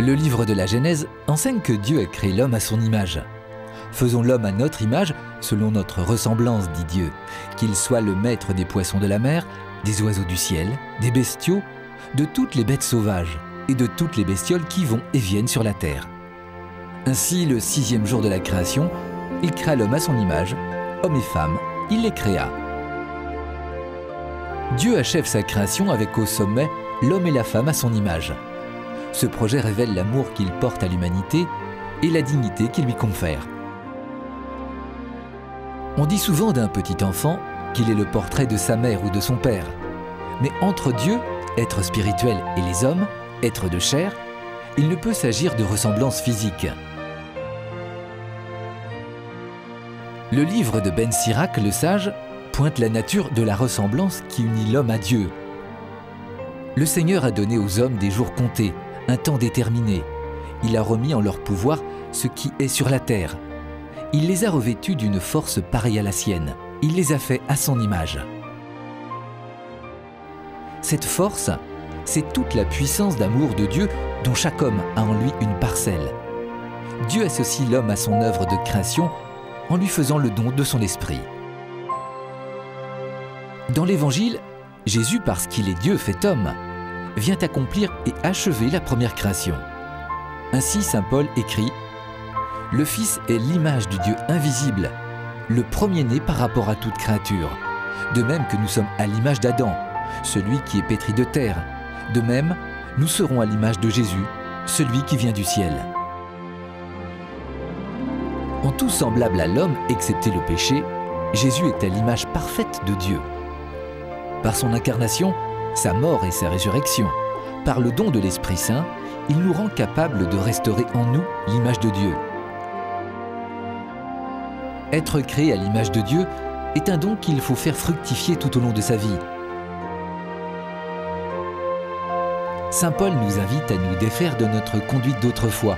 Le livre de la Genèse enseigne que Dieu a créé l'homme à son image. Faisons l'homme à notre image, selon notre ressemblance, dit Dieu, qu'il soit le maître des poissons de la mer, des oiseaux du ciel, des bestiaux, de toutes les bêtes sauvages et de toutes les bestioles qui vont et viennent sur la terre. Ainsi, le 6e jour de la création, il créa l'homme à son image, homme et femme, il les créa. Dieu achève sa création avec au sommet l'homme et la femme à son image. Ce projet révèle l'amour qu'il porte à l'humanité et la dignité qu'il lui confère. On dit souvent d'un petit enfant qu'il est le portrait de sa mère ou de son père. Mais entre Dieu, être spirituel, et les hommes, être de chair, il ne peut s'agir de ressemblance physique. Le livre de Ben Sirac, le sage, pointe la nature de la ressemblance qui unit l'homme à Dieu. Le Seigneur a donné aux hommes des jours comptés, un temps déterminé. Il a remis en leur pouvoir ce qui est sur la terre. Il les a revêtus d'une force pareille à la sienne. Il les a fait à son image. Cette force, c'est toute la puissance d'amour de Dieu dont chaque homme a en lui une parcelle. Dieu associe l'homme à son œuvre de création en lui faisant le don de son esprit. Dans l'Évangile, Jésus, parce qu'il est Dieu fait homme, vient accomplir et achever la première création. Ainsi, saint Paul écrit « Le Fils est l'image du Dieu invisible, le premier-né par rapport à toute créature, de même que nous sommes à l'image d'Adam, celui qui est pétri de terre. De même, nous serons à l'image de Jésus, celui qui vient du ciel. » En tout semblable à l'homme, excepté le péché, Jésus est à l'image parfaite de Dieu. Par son incarnation, sa mort et sa résurrection, par le don de l'Esprit Saint, il nous rend capables de restaurer en nous l'image de Dieu. Être créé à l'image de Dieu est un don qu'il faut faire fructifier tout au long de sa vie. Saint Paul nous invite à nous défaire de notre conduite d'autrefois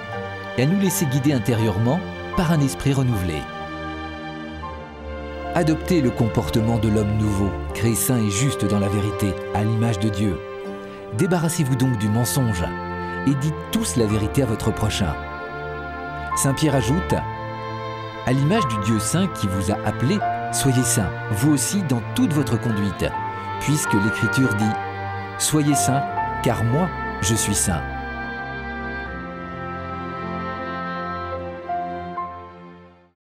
et à nous laisser guider intérieurement par un esprit renouvelé. Adoptez le comportement de l'homme nouveau, créé saint et juste dans la vérité, à l'image de Dieu. Débarrassez-vous donc du mensonge et dites tous la vérité à votre prochain. Saint Pierre ajoute « À l'image du Dieu saint qui vous a appelé, soyez saints, vous aussi dans toute votre conduite, puisque l'Écriture dit « Soyez saints, car moi, je suis saint ».